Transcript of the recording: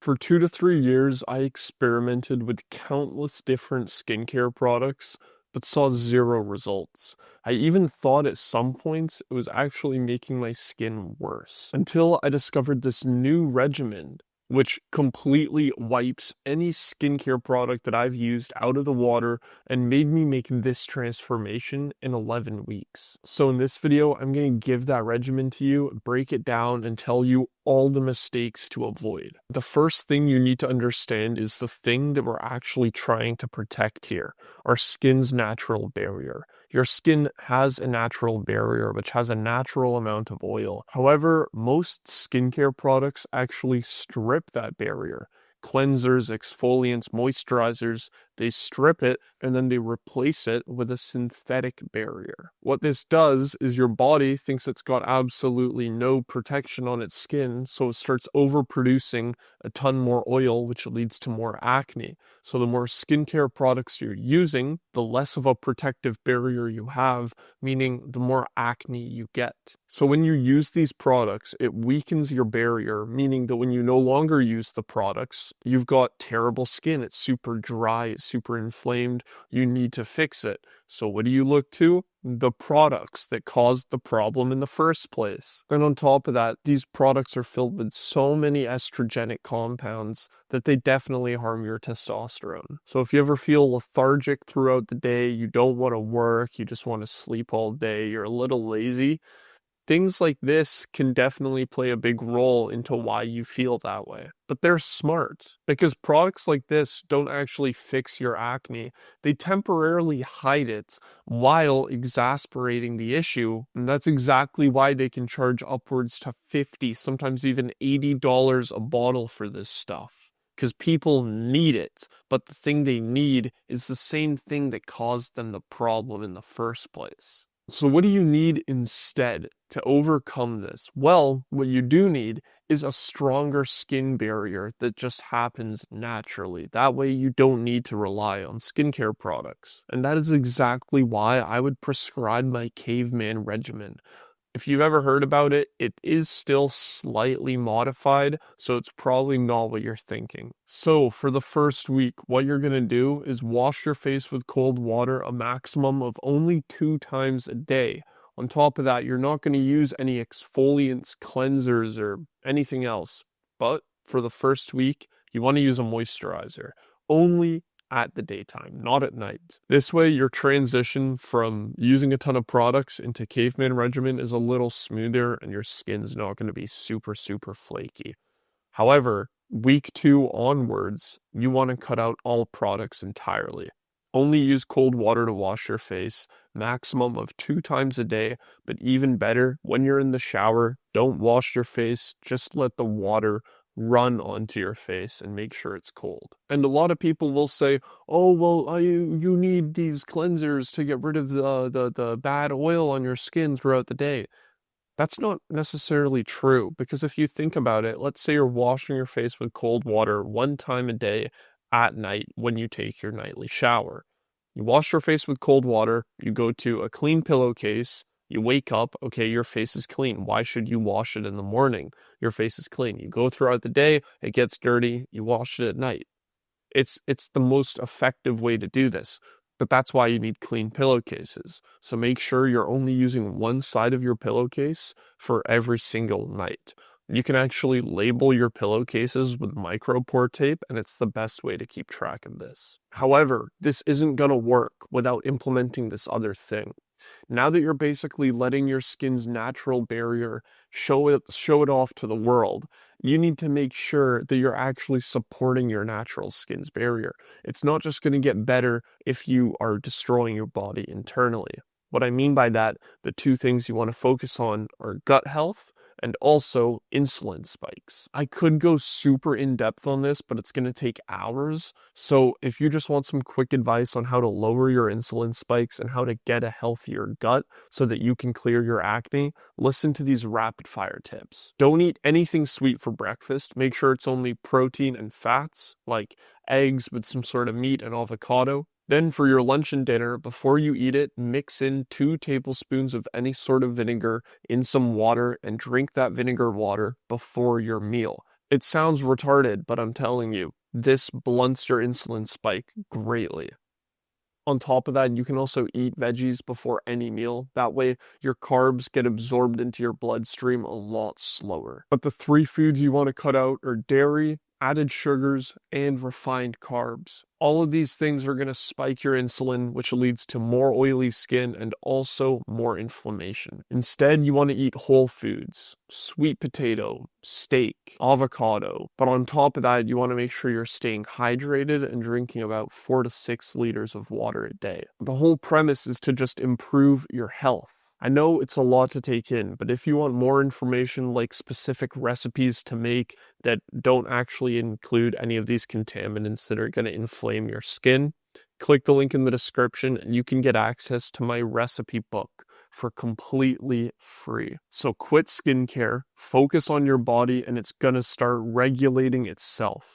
For 2 to 3 years, I experimented with countless different skincare products, but saw zero results. I even thought at some points it was actually making my skin worse. Until I discovered this new regimen, which completely wipes any skincare product that I've used out of the water and made me make this transformation in 11 weeks. So in this video, I'm going to give that regimen to you, break it down, and tell you all the mistakes to avoid. The first thing you need to understand is the thing that we're actually trying to protect here, our skin's natural barrier. Your skin has a natural barrier, which has a natural amount of oil. However, most skincare products actually strip that barrier. Cleansers, exfoliants, moisturizers, they strip it and then they replace it with a synthetic barrier. What this does is your body thinks it's got absolutely no protection on its skin, so it starts overproducing a ton more oil, which leads to more acne. So the more skincare products you're using, the less of a protective barrier you have, meaning the more acne you get. So when you use these products, it weakens your barrier, meaning that when you no longer use the products, you've got terrible skin. It's super dry, it's super inflamed. You need to fix it. So what do you look to? The products that caused the problem in the first place. And on top of that, these products are filled with so many estrogenic compounds that they definitely harm your testosterone. So if you ever feel lethargic throughout the day, you don't want to work, you just want to sleep all day, you're a little lazy, things like this can definitely play a big role into why you feel that way. But they're smart because products like this don't actually fix your acne. They temporarily hide it while exasperating the issue. And that's exactly why they can charge upwards to $50, sometimes even $80 a bottle for this stuff. Because people need it, but the thing they need is the same thing that caused them the problem in the first place. So what do you need instead to overcome this? Well, what you do need is a stronger skin barrier that just happens naturally. That way you don't need to rely on skincare products. And that is exactly why I would prescribe my caveman regimen. If you've ever heard about it, it is still slightly modified, so it's probably not what you're thinking. So for the first week, what you're going to do is wash your face with cold water a maximum of only 2 times a day. On top of that, you're not going to use any exfoliants, cleansers, or anything else. But for the first week, you want to use a moisturizer. Only at the daytime, not at night. This way, your transition from using a ton of products into caveman regimen is a little smoother and your skin's not going to be super, super flaky. However, week 2 onwards, you want to cut out all products entirely. Only use cold water to wash your face, maximum of 2 times a day, but even better, when you're in the shower, don't wash your face, just let the water run onto your face and make sure it's cold. And a lot of people will say, oh, well, you need these cleansers to get rid of the bad oil on your skin throughout the day. That's not necessarily true, because if you think about it, let's say you're washing your face with cold water 1 time a day at night when you take your nightly shower. You wash your face with cold water, you go to a clean pillowcase, you wake up, okay, your face is clean. Why should you wash it in the morning? Your face is clean. You go throughout the day, it gets dirty, you wash it at night. It's the most effective way to do this. But that's why you need clean pillowcases. So make sure you're only using one side of your pillowcase for every single night. You can actually label your pillowcases with micropore tape, and it's the best way to keep track of this. However, this isn't going to work without implementing this other thing. Now that you're basically letting your skin's natural barrier show it off to the world, you need to make sure that you're actually supporting your natural skin's barrier. It's not just going to get better if you are destroying your body internally. What I mean by that, the 2 things you want to focus on are gut health and also insulin spikes. I could go super in depth on this, but it's going to take hours. So if you just want some quick advice on how to lower your insulin spikes and how to get a healthier gut so that you can clear your acne, listen to these rapid fire tips. Don't eat anything sweet for breakfast. Make sure it's only protein and fats, like eggs with some sort of meat and avocado. Then for your lunch and dinner, before you eat it, mix in 2 tablespoons of any sort of vinegar in some water and drink that vinegar water before your meal. It sounds retarded, but I'm telling you, this blunts your insulin spike greatly. On top of that, you can also eat veggies before any meal. That way, your carbs get absorbed into your bloodstream a lot slower. But the three foods you want to cut out are dairy, added sugars, and refined carbs. All of these things are going to spike your insulin, which leads to more oily skin and also more inflammation. Instead, you want to eat whole foods, sweet potato, steak, avocado. But on top of that, you want to make sure you're staying hydrated and drinking about 4 to 6 liters of water a day. The whole premise is to just improve your health. I know it's a lot to take in, but if you want more information like specific recipes to make that don't actually include any of these contaminants that are going to inflame your skin, click the link in the description and you can get access to my recipe book for completely free. So quit skincare, focus on your body, and it's going to start regulating itself.